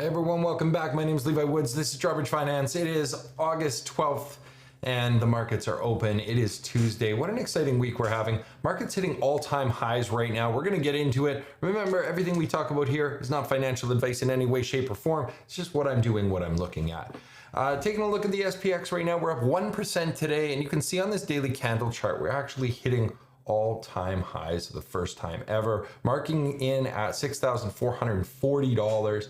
Hey everyone, welcome back. My name is Levi Woods. This is Drawbridge Finance. It is August 12th and the markets are open. It is Tuesday. What an exciting week we're having. Markets hitting all-time highs right now. We're going to get into it. Remember, everything we talk about here is not financial advice in any way, shape, or form. It's just what I'm doing, what I'm looking at. Taking a look at the SPX right now, we're up 1% today, and you can see on this daily candle chart, we're actually hitting all-time highs for the first time ever, marking in at $6,440.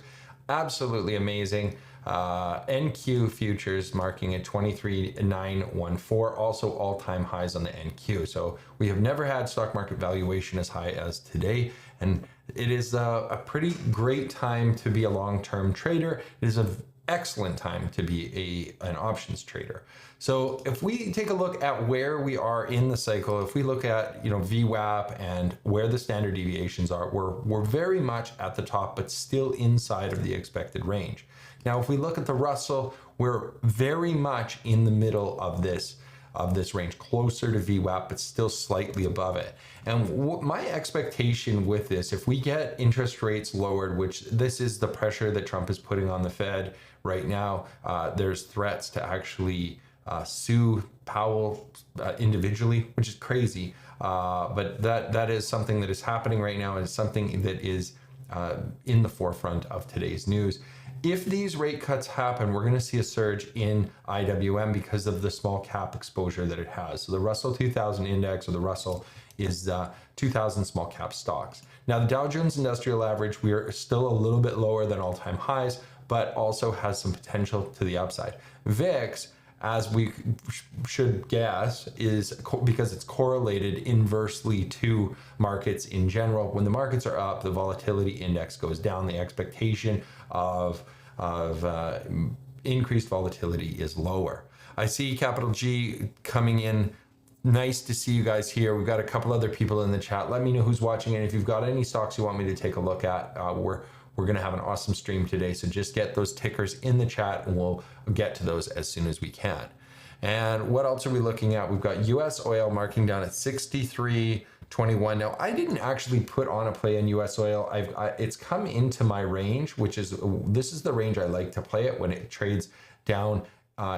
Absolutely amazing. NQ futures marking at 23,914, also all-time highs on the NQ. So we have never had stock market valuation as high as today, and it is a pretty great time to be a long-term trader. It is an excellent time to be an options trader. So if we take a look at where we are in the cycle, if we look at VWAP and where the standard deviations are, we're very much at the top, but still inside of the expected range. Now, if we look at the Russell, we're very much in the middle of this range, closer to VWAP, but still slightly above it. And my expectation with this, if we get interest rates lowered, which this is the pressure that Trump is putting on the Fed right now, there's threats to actually sue Powell individually, which is crazy. But that is something that is happening right now, and something that is in the forefront of today's news. If these rate cuts happen, we're going to see a surge in IWM because of the small cap exposure that it has. So the Russell 2000 index, or the Russell, is 2,000 small cap stocks. Now, the Dow Jones Industrial Average, we are still a little bit lower than all-time highs, but also has some potential to the upside. VIX, as we should guess, is because it's correlated inversely to markets in general. When the markets are up, the volatility index goes down. The expectation of increased volatility is lower. I see capital G coming in. Nice to see you guys here. We've got a couple other people in the chat. Let me know who's watching, and if you've got any stocks you want me to take a look at, we're going to have an awesome stream today. So just get those tickers in the chat and we'll get to those as soon as we can. And what else are we looking at? We've got US oil marking down at 63.21. Now, I didn't actually put on a play in US oil. It's come into my range, which is, this is the range I like to play it when it trades down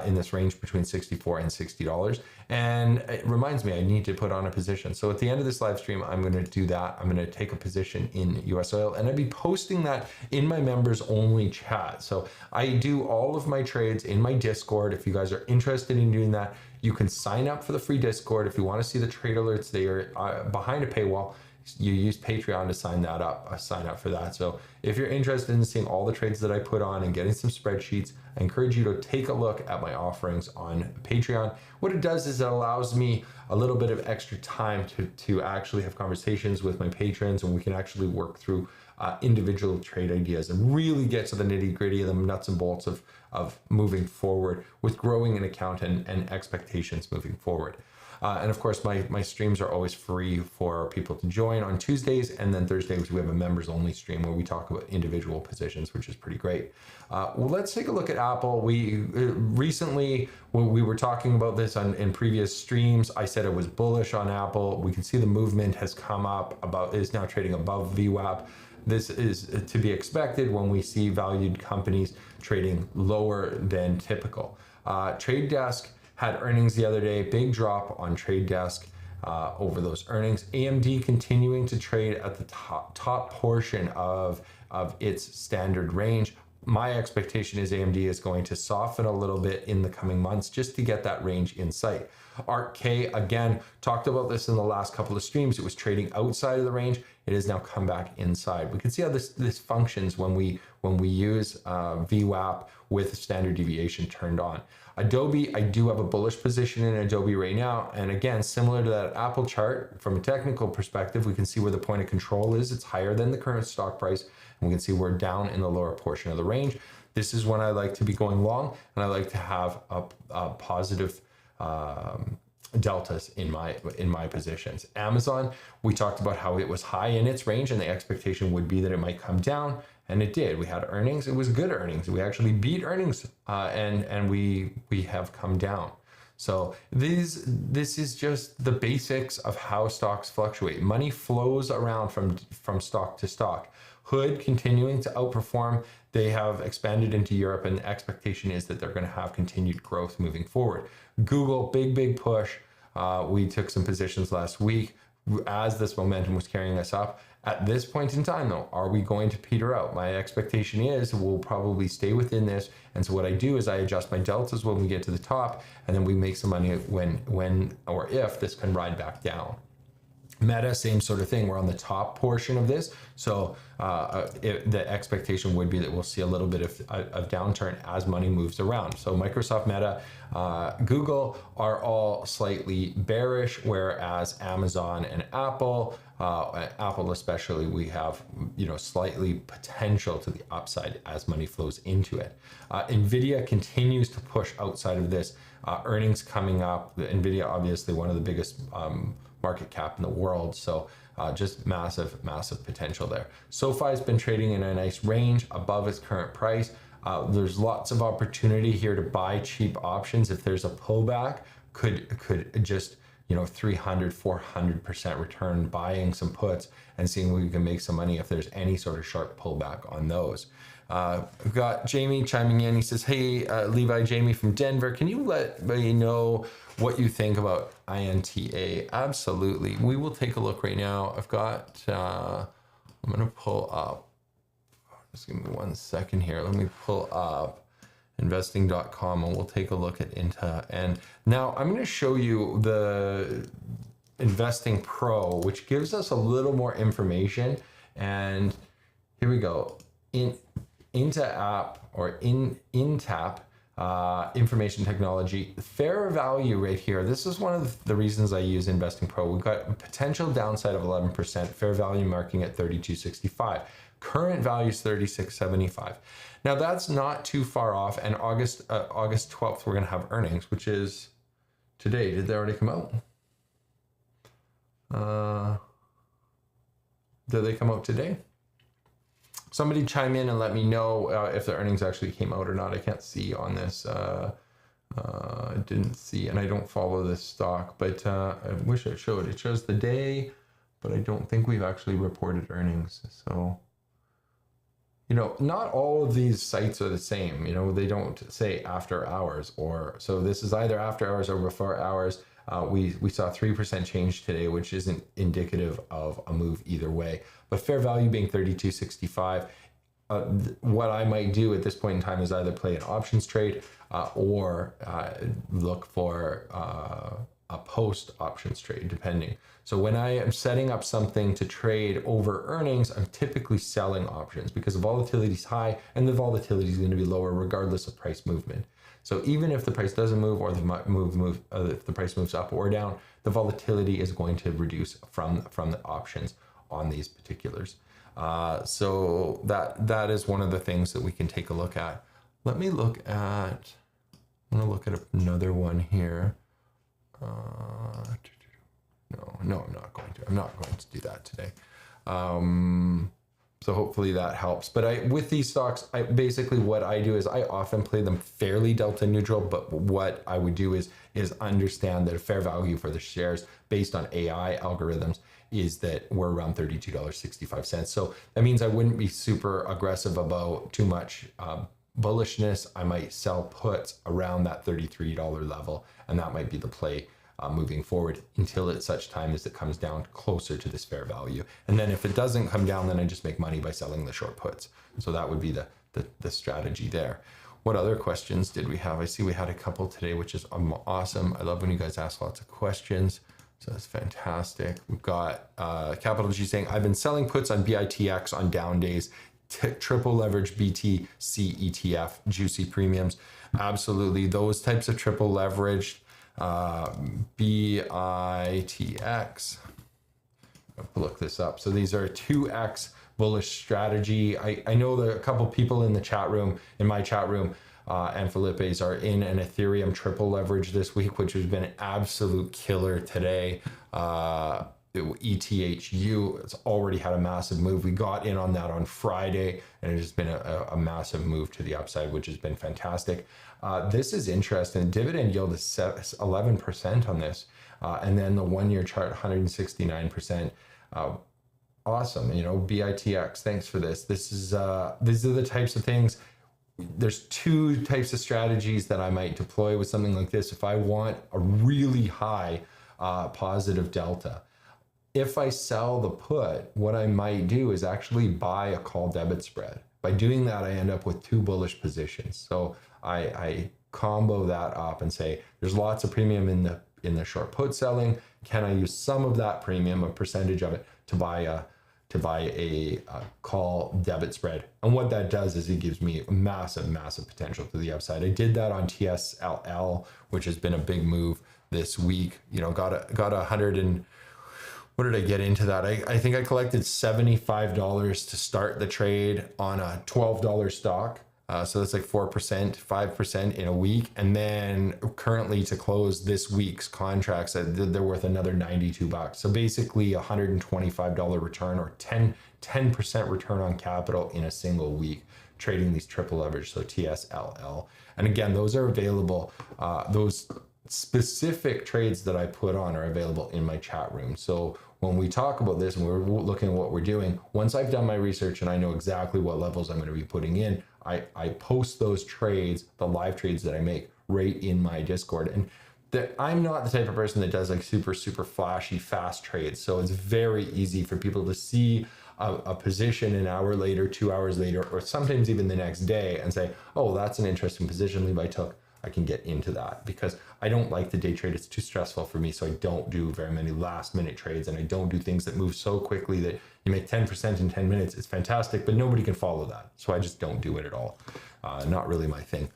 in this range between $64 and $60. And it reminds me, I need to put on a position. So at the end of this live stream, I'm going to do that. I'm going to take a position in US oil, and I'll be posting that in my members only chat. So I do all of my trades in my Discord. If you guys are interested in doing that, you can sign up for the free Discord. If you want to see the trade alerts, they are behind a paywall. You use Patreon to sign up for that. So if you're interested in seeing all the trades that I put on and getting some spreadsheets, I encourage you to take a look at my offerings on Patreon. What it does is it allows me a little bit of extra time to actually have conversations with my patrons, and we can actually work through individual trade ideas and really get to the nitty-gritty of the nuts and bolts of moving forward with growing an account and expectations moving forward. And of course, my streams are always free for people to join on Tuesdays, and then Thursdays we have a members only stream where we talk about individual positions, which is pretty great. Well, let's take a look at Apple. We recently, when we were talking about this in previous streams, I said it was bullish on Apple. We can see the movement has come up, is now trading above VWAP. This is to be expected when we see valued companies trading lower than typical. Trade Desk had earnings the other day, big drop on Trade Desk over those earnings. AMD continuing to trade at the top portion of its standard range. My expectation is AMD is going to soften a little bit in the coming months just to get that range in sight. ARK-K, again, talked about this in the last couple of streams. It was trading outside of the range. It has now come back inside. We can see how this functions when we use VWAP with standard deviation turned on. Adobe, I do have a bullish position in Adobe right now. And again, similar to that Apple chart, from a technical perspective, we can see where the point of control is. It's higher than the current stock price. And we can see we're down in the lower portion of the range. This is when I like to be going long, and I like to have a positive deltas in my positions. Amazon, we talked about how it was high in its range, and the expectation would be that it might come down. And it did. We had earnings. It was good earnings. We actually beat earnings, and we have come down. So this is just the basics of how stocks fluctuate. Money flows around from stock to stock. Hood continuing to outperform. They have expanded into Europe, and the expectation is that they're going to have continued growth moving forward. Google, big push. We took some positions last week as this momentum was carrying us up. At this point in time, though, are we going to peter out? My expectation is we'll probably stay within this. And so what I do is I adjust my deltas when we get to the top, and then we make some money when or if this can ride back down. Meta, same sort of thing. We're on the top portion of this. So the expectation would be that we'll see a little bit of downturn as money moves around. So Microsoft, Meta, Google are all slightly bearish, whereas Amazon and Apple, Apple especially, we have, slightly potential to the upside as money flows into it. Nvidia continues to push outside of this. Earnings coming up. Nvidia, obviously, one of the biggest market cap in the world. So just massive potential there. SoFi has been trading in a nice range above its current price. There's lots of opportunity here to buy cheap options. If there's a pullback, could just 300-400% return, buying some puts and seeing where we can make some money if there's any sort of sharp pullback on those. We've got Jamie chiming in. He says, hey, Levi, Jamie from Denver, can you let me know what you think about INTA? Absolutely. We will take a look right now. I've got, I'm going to pull up, just give me 1 second here. Let me pull up investing.com and we'll take a look at INTA. And now I'm going to show you the Investing Pro, which gives us a little more information. And here we go. INTA app or INTAP, information technology, fair value right here. This is one of the reasons I use Investing Pro. We've got a potential downside of 11%, fair value marking at 32.65. Current value is 36.75. Now that's not too far off. And August 12th, we're going to have earnings, which is today. Did they already come out? Did they come out today? Somebody chime in and let me know if the earnings actually came out or not. I can't see on this. I didn't see, and I don't follow this stock, but I wish it showed. It shows the day, but I don't think we've actually reported earnings. So, not all of these sites are the same. They don't say after hours so this is either after hours or before hours. We saw 3% change today, which isn't indicative of a move either way. But fair value being 32.65, what I might do at this point in time is either play an options trade or look for a post options trade, depending. So when I am setting up something to trade over earnings, I'm typically selling options because the volatility is high and the volatility is going to be lower regardless of price movement. So even if the price doesn't move or if the price moves up or down, the volatility is going to reduce from the options on these particulars. So that is one of the things that we can take a look at. Let me look at, I'm going to look at another one here. No, I'm not going to. I'm not going to do that today. So hopefully that helps. But with these stocks, basically what I do is I often play them fairly delta neutral. But what I would do is understand that a fair value for the shares based on AI algorithms is that we're around $32.65. So that means I wouldn't be super aggressive about too much bullishness. I might sell puts around that $33 level, and that might be the play moving forward until at such time as it comes down closer to this fair value. And then if it doesn't come down, then I just make money by selling the short puts. So that would be the strategy there. What other questions did we have? I see we had a couple today, which is awesome. I love when you guys ask lots of questions. So that's fantastic. We've got Capital G saying, I've been selling puts on BITX on down days, triple leverage BTC ETF, juicy premiums. Absolutely. Those types of triple leveraged BITX. I'll look this up. So these are 2x bullish strategy. I know that a couple people in the chat room, in my chat room, and Felipe's are in an Ethereum triple leverage this week, which has been an absolute killer today. ETHU, it's already had a massive move. We got in on that on Friday, and it has been a massive move to the upside, which has been fantastic. This is interesting. Dividend yield is 11% on this, and then the 1 year chart 169%. Awesome. You know, BITX, thanks for this. These are the types of things. There's two types of strategies that I might deploy with something like this. If I want a really high positive delta, if I sell the put, what I might do is actually buy a call debit spread. By doing that, I end up with two bullish positions. So I combo that up and say, there's lots of premium in the short put selling. Can I use some of that premium, a percentage of it, to buy a call debit spread? And what that does is it gives me massive potential to the upside. I did that on TSLL, which has been a big move this week. You know, got a 100 and what did I get into that? I think I collected $75 to start the trade on a $12 stock. So that's like 4%, 5% in a week. And then currently to close this week's contracts, they're worth another $92. So basically $125 return, or 10% return on capital in a single week, trading these triple leverage, so TSLL. And again, those are available. Those specific trades that I put on are available in my chat room. So when we talk about this and we're looking at what we're doing, once I've done my research and I know exactly what levels I'm going to be putting in, I post those trades, the live trades that I make, right in my Discord. And I'm not the type of person that does like super flashy fast trades. So it's very easy for people to see a position an hour later, 2 hours later, or sometimes even the next day and say, oh, that's an interesting position Levi took. I can get into that because I don't like the day trade. It's too stressful for me. So I don't do very many last minute trades, and I don't do things that move so quickly that you make 10% in 10 minutes. It's fantastic, but nobody can follow that. So I just don't do it at all. Not really my thing.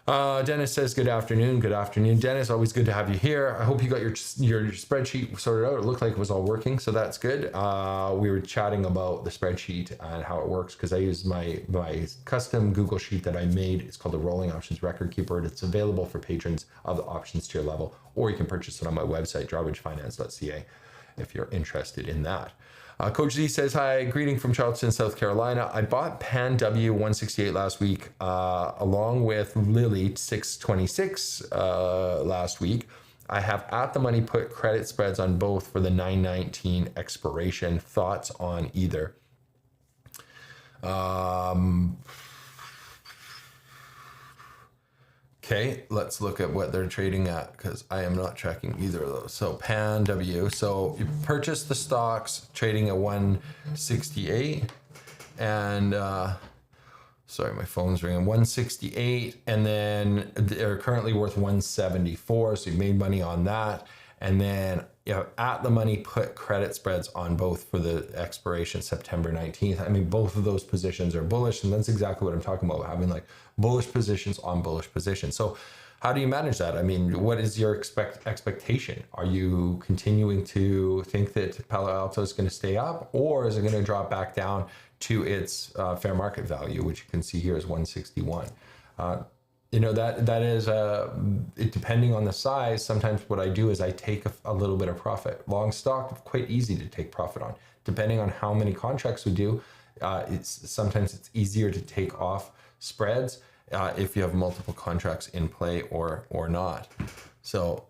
Dennis says, good afternoon. Good afternoon, Dennis. Always good to have you here. I hope you got your spreadsheet sorted out. It looked like it was all working, so that's good. We were chatting about the spreadsheet and how it works because I use my custom Google sheet that I made. It's called the Rolling Options Record Keeper, and it's available for patrons of the options tier level, or you can purchase it on my website, drawbridgefinance.ca, if you're interested in that. Coach Z says, hi, greeting from Charleston, South Carolina. I bought Pan W 168 last week, along with Lily 626 last week. I have at the money put credit spreads on both for the 9/19 expiration. Thoughts on either? Okay, let's look at what they're trading at because I am not tracking either of those. So Pan W. So you purchase the stocks trading at 168, and sorry, my phone's ringing. 168, and then they're currently worth 174. So you made money on that, and then you know, at the money put credit spreads on both for the expiration September 19th. I mean, both of those positions are bullish, and that's exactly what I'm talking about, having like bullish positions on bullish positions. So how do you manage that? I mean, what is your expectation? Are you continuing to think that Palo Alto is going to stay up, or is it going to drop back down to its fair market value, which you can see here is 161? You know, that is, depending on the size, sometimes what I do is I take a little bit of profit. Long stock, quite easy to take profit on. Depending on how many contracts we do, sometimes it's easier to take off spreads if you have multiple contracts in play or not. So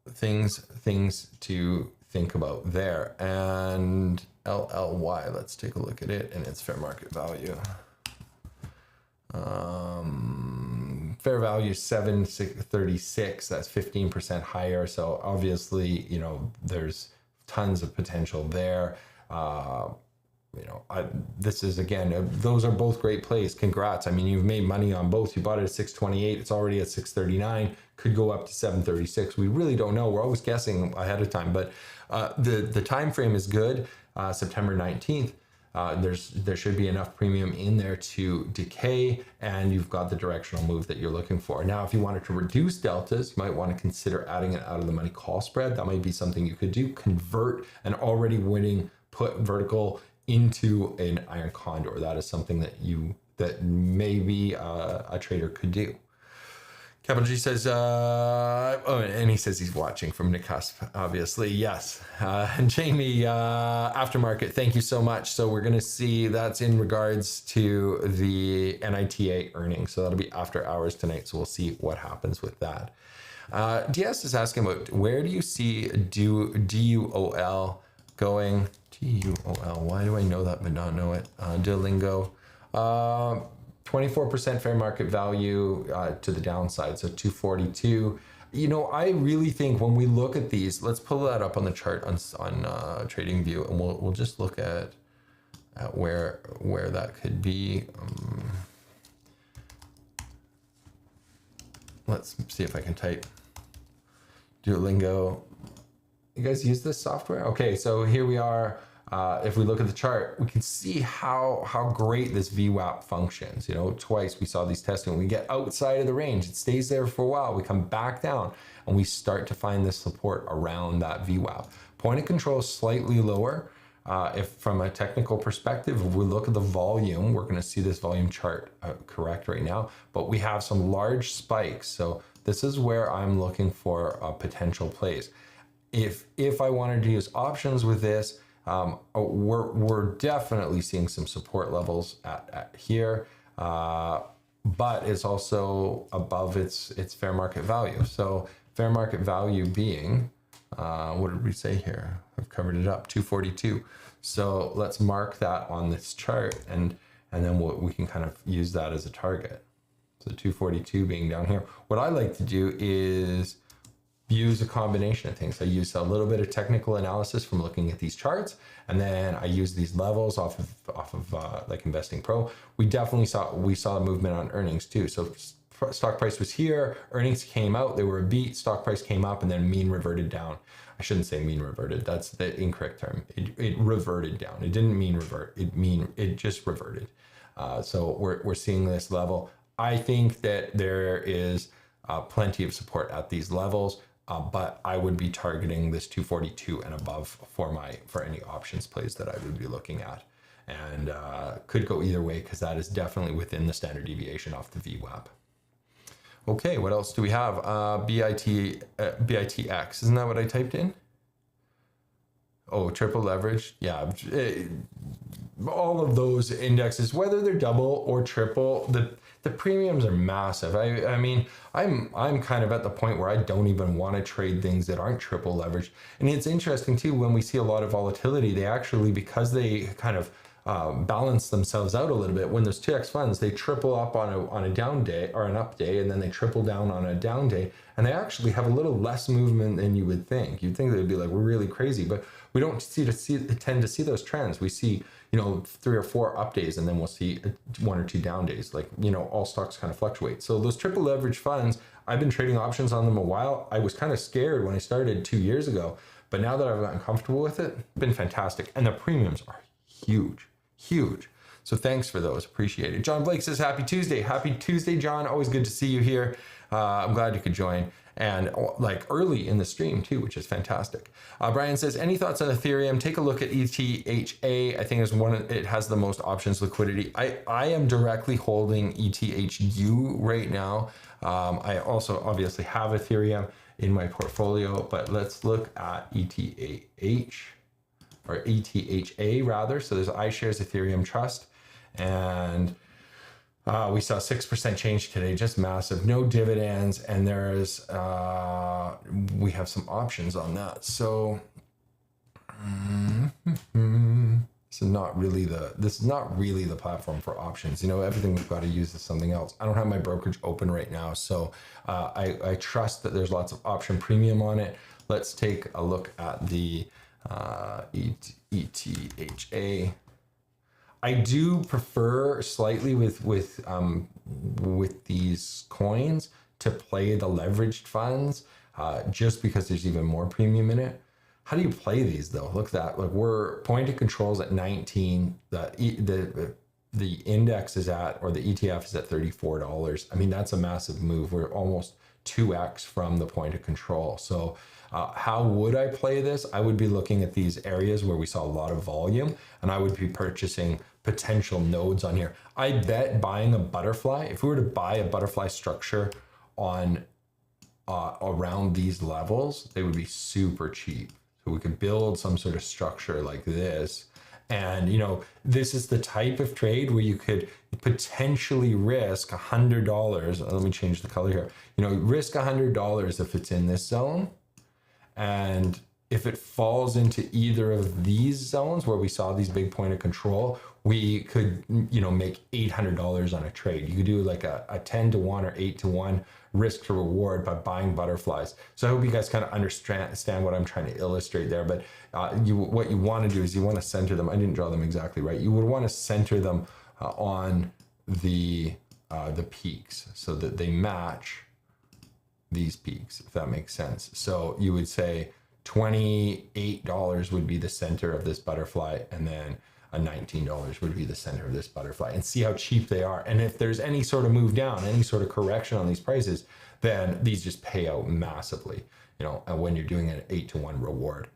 things to think about there. And LLY, let's take a look at it and its fair market value. Fair value 736, that's 15% higher. So obviously, you know, there's tons of potential there. You know, this is, again, those are both great plays. Congrats. I mean, you've made money on both. You bought it at 628. It's already at 639. Could go up to 736. We really don't know. We're always guessing ahead of time, but the time frame is good. September 19th. There should be enough premium in there to decay, and you've got the directional move that you're looking for. Now, if you wanted to reduce deltas, you might want to consider adding an out of the money call spread. That might be something you could do. Convert an already winning put vertical into an iron condor. That is something that maybe a trader could do. Capital G says, and he says he's watching from Nick Husp, obviously. Yes. And Jamie, aftermarket, thank you so much. So we're going to see that's in regards to the NITA earnings. So that'll be after hours tonight. So we'll see what happens with that. DS is asking about where do you see DUOL going. TUOL. Why do I know that but not know it? Duolingo. 24% fair market value to the downside, so 242. You know, I really think when we look at these, let's pull that up on the chart on TradingView, and we'll just look at where that could be. Let's see if I can type Duolingo. You guys use this software? Okay, so here we are. If we look at the chart, we can see how great this VWAP functions. You know, twice we saw these testing. We get outside of the range, it stays there for a while. We come back down and we start to find this support around that VWAP. Point of control is slightly lower. If from a technical perspective, if we look at the volume, we're going to see this volume chart correct right now, but we have some large spikes. So this is where I'm looking for potential plays. If I wanted to use options with this, we're definitely seeing some support levels at here, but it's also above its fair market value. So fair market value being, what did we say here? I've covered it up, 242. So let's mark that on this chart, and then we can kind of use that as a target. So 242 being down here. What I like to do is use a combination of things. I use a little bit of technical analysis from looking at these charts, and then I use these levels off of like Investing Pro. We definitely saw a movement on earnings too. So stock price was here, earnings came out, they were a beat, stock price came up, and then mean reverted down. I shouldn't say mean reverted, that's the incorrect term. It reverted down. It didn't mean revert, it just reverted. So we're seeing this level. I think that there is plenty of support at these levels, but I would be targeting this 242 and above for any options plays that I would be looking at. And could go either way, because that is definitely within the standard deviation off the VWAP. Okay, what else do we have? BITX, isn't that what I typed in? Oh, triple leverage. Yeah, all of those indexes, whether they're double or triple, the premiums are massive. I mean, I'm kind of at the point where I don't even want to trade things that aren't triple leveraged. And it's interesting too, when we see a lot of volatility, they actually, because they kind of balance themselves out a little bit, when there's 2x funds, they triple up on a down day or an up day, and then they triple down on a down day, and they actually have a little less movement than you would think. You'd think they'd be like, we're really crazy, but we don't tend to see those trends. We see, you know, 3 or 4 up days, and then we'll see 1 or 2 down days. Like, you know, all stocks kind of fluctuate. So those triple leverage funds, I've been trading options on them a while. I was kind of scared when I started 2 years ago, but now that I've gotten comfortable with it, it's been fantastic. And the premiums are huge. Huge. So thanks for those. Appreciate it. John Blake says, happy Tuesday. Happy Tuesday, John. Always good to see you here. I'm glad you could join. And like early in the stream too, which is fantastic. Brian says, any thoughts on Ethereum? Take a look at ETHA. I think it has the most options liquidity. I am directly holding ETHU right now. I also obviously have Ethereum in my portfolio, but let's look at ETH. Or ETHA rather. So there's iShares Ethereum Trust, and we saw 6% change today, just massive, no dividends, and there's we have some options on that. So this is not really the platform for options. You know, everything we've got to use is something else. I don't have my brokerage open right now, so I trust that there's lots of option premium on it. Let's take a look at the ETHA. I do prefer slightly with these coins to play the leveraged funds, just because there's even more premium in it. How do you play these though? Look at that. Like, we're point of controls at 19. The index is at, or the ETF is at $34. I mean, that's a massive move. We're almost 2x from the point of control. So how would I play this? I would be looking at these areas where we saw a lot of volume, and I would be purchasing potential nodes on here. I bet buying a butterfly, if we were to buy a butterfly structure on around these levels, they would be super cheap. So we could build some sort of structure like this. And, you know, this is the type of trade where you could potentially risk $100. Let me change the color here. You know, risk $100 if it's in this zone. And if it falls into either of these zones where we saw these big point of control, we could, make $800 on a trade. You could do like a 10 to 1 or 8 to 1 risk to reward by buying butterflies. So I hope you guys kind of understand what I'm trying to illustrate there. But what you want to do is you want to center them. I didn't draw them exactly right. You would want to center them on the peaks so that they match these peaks, if that makes sense. So you would say $28 would be the center of this butterfly, and then a $19 would be the center of this butterfly, and see how cheap they are. And if there's any sort of move down, any sort of correction on these prices, then these just pay out massively, when you're doing an 8 to 1 reward.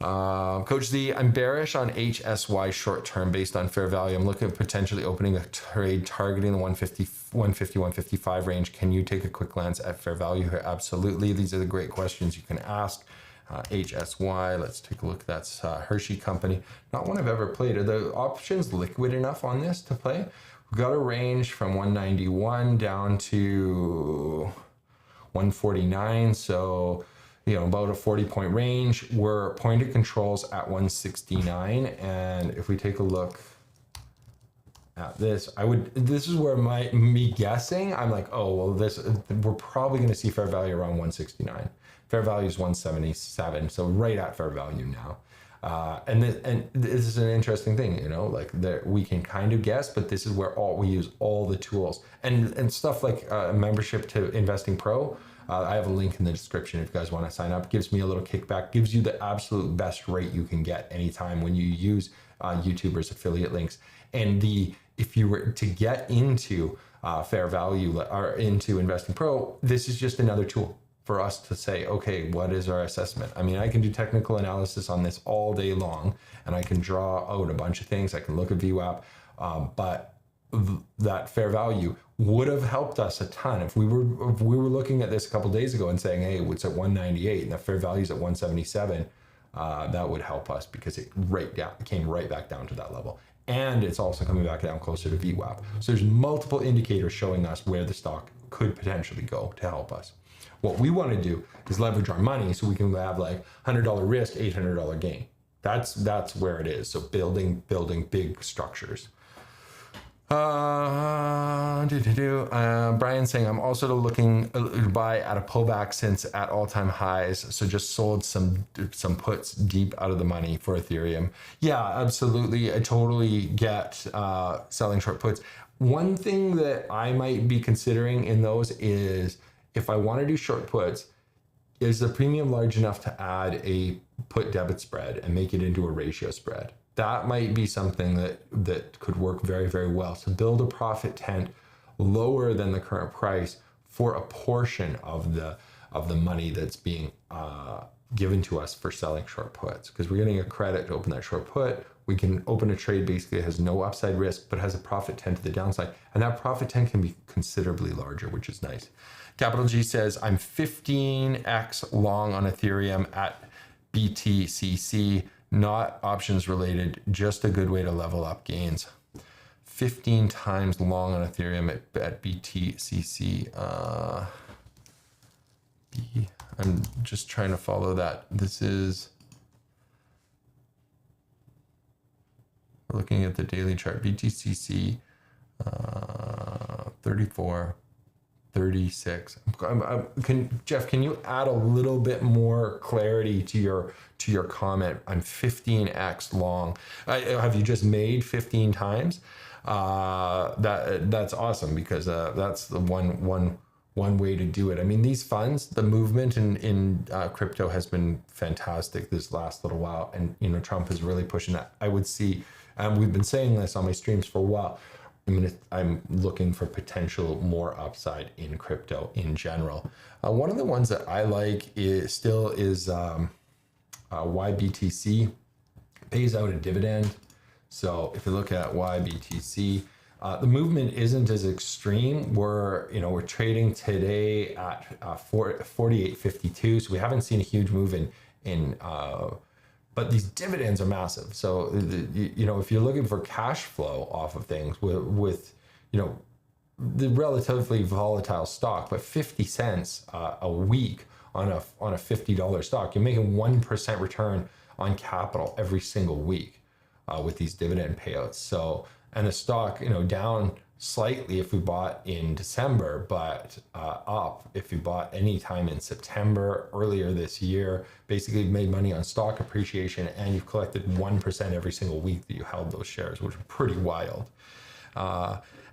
Coach Z, I'm bearish on HSY short term based on fair value. I'm looking at potentially opening a trade targeting the 150-155 range. Can you take a quick glance at fair value here? Absolutely. These are the great questions you can ask. HSY, let's take a look. That's Hershey Company. Not one I've ever played. Are the options liquid enough on this to play? We've got a range from 191 down to 149. So, about a 40-point range. We're point of controls at 169. And if we take a look at this, this is where me guessing, I'm like, oh, well, we're probably going to see fair value around 169. Fair value is 177, so right at fair value now. And this is an interesting thing, we can kind of guess, but this is where we use all the tools and stuff like membership to Investing Pro. I have a link in the description if you guys want to sign up. Gives me a little kickback, gives you the absolute best rate you can get anytime when you use YouTubers affiliate links. And if you were to get into fair value or into Investing Pro, this is just another tool for us to say, okay, what is our assessment? I mean, I can do technical analysis on this all day long, and I can draw out a bunch of things. I can look at VWAP, but that fair value would have helped us a ton if we were looking at this a couple of days ago and saying, hey, it's at 198 and the fair value is at 177. That would help us because it came right back down to that level. And it's also coming back down closer to VWAP. So there's multiple indicators showing us where the stock could potentially go to help us. What we want to do is leverage our money so we can have like $100 risk, $800 gain. That's where it is. So building big structures. Brian saying, I'm also looking to buy at a pullback since at all-time highs. So just sold some puts deep out of the money for Ethereum. Yeah, absolutely. I totally get selling short puts. One thing that I might be considering in those is, if I want to do short puts, is the premium large enough to add a put debit spread and make it into a ratio spread? That might be something that could work very, very well. So build a profit tent lower than the current price for a portion of the money that's being given to us for selling short puts, because we're getting a credit to open that short put. We can open a trade basically that has no upside risk, but has a profit tent to the downside. And that profit tent can be considerably larger, which is nice. Capital G says, I'm 15x long on Ethereum at BTCC, not options related, just a good way to level up gains. 15 times long on Ethereum at BTCC. I'm just trying to follow that. This is, we're looking at the daily chart. BTCC 34, 36. Jeff, can you add a little bit more clarity to your comment? I'm 15x long. Have you just made 15 times? That's awesome, because that's the one way to do it. I mean, these funds, the movement in crypto has been fantastic this last little while, and Trump is really pushing that. I would see, we've been saying this on my streams for a while. I'm looking for potential more upside in crypto in general. One of the ones that I like is YBTC. Pays out a dividend. So if you look at YBTC, the movement isn't as extreme. We're trading today at 48.52. So we haven't seen a huge move but these dividends are massive. So, if you're looking for cash flow off of things with the relatively volatile stock, but 50 cents a week on a $50 stock. You're making 1% return on capital every single week with these dividend payouts. So, and the stock, you know, down slightly if we bought in December, but up if you bought anytime in September earlier this year. Basically, you've made money on stock appreciation, and you've collected 1% every single week that you held those shares, which is pretty wild.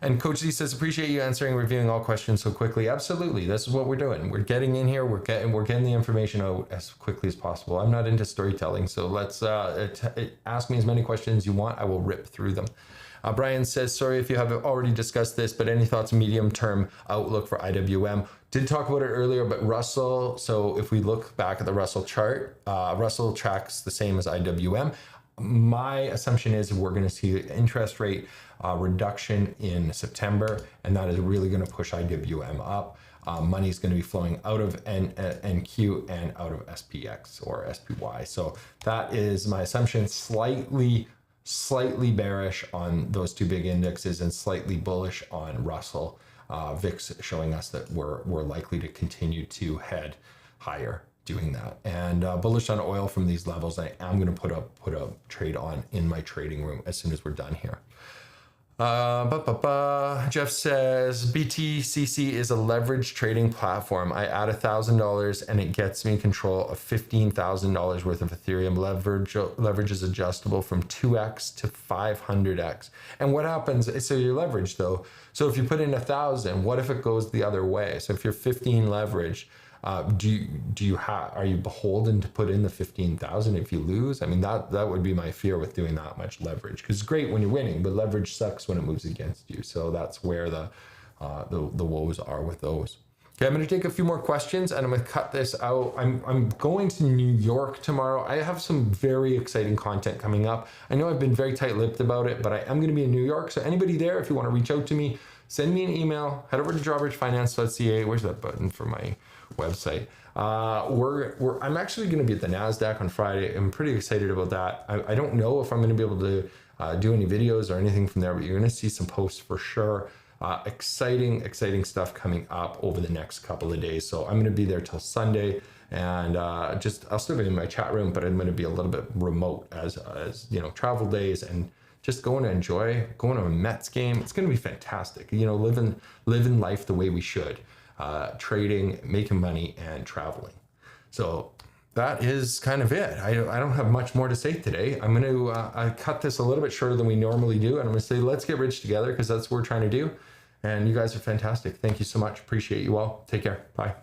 And Coach Z says, appreciate you answering and reviewing all questions so quickly. Absolutely. This is what we're doing. We're getting in here. We're getting the information out as quickly as possible. I'm not into storytelling, so let's ask me as many questions as you want. I will rip through them. Brian says, sorry if you have already discussed this, but any thoughts medium-term outlook for IWM? Did talk about it earlier, but Russell, so if we look back at the Russell chart, Russell tracks the same as IWM. My assumption is we're going to see interest rate reduction in September, and that is really going to push IWM up. Money is going to be flowing out of NQ and out of SPX or SPY. So that is my assumption. Slightly bearish on those two big indexes and slightly bullish on Russell. VIX showing us that we're likely to continue to head higher doing that, and bullish on oil from these levels. I am going to put a trade on in my trading room as soon as we're done here. Jeff says BTCC is a leverage trading platform. I add $1,000 and it gets me control of $15,000 worth of Ethereum. Leverage is adjustable from 2x to 500x. And what happens? So you're leveraged though. So if you put in 1,000, what if it goes the other way? So if you're 15 leverage, are you beholden to put in the 15,000 if you lose? I mean, that would be my fear with doing that much leverage, because it's great when you're winning, but leverage sucks when it moves against you. So that's where the woes are with those. Okay, I'm going to take a few more questions and I'm going to cut this out. I'm going to New York tomorrow. I have some very exciting content coming up. I know I've been very tight-lipped about it, but I am going to be in New York. So anybody there, if you want to reach out to me, send me an email, head over to drawbridgefinance.ca. Where's that button for my website? I'm actually going to be at the NASDAQ on Friday. I'm pretty excited about that. I don't know if I'm going to be able to do any videos or anything from there, but you're going to see some posts for sure. Exciting stuff coming up over the next couple of days. So I'm going to be there till Sunday, and I'll still be in my chat room, but I'm going to be a little bit remote as you know, travel days, and just going to a Mets game. It's going to be fantastic. You know, living life the way we should, trading, making money, and traveling. So that is kind of it. I don't have much more to say today. I'm going to cut this a little bit shorter than we normally do, and I'm going to say let's get rich together, because that's what we're trying to do. And you guys are fantastic. Thank you so much. Appreciate you all. Take care. Bye.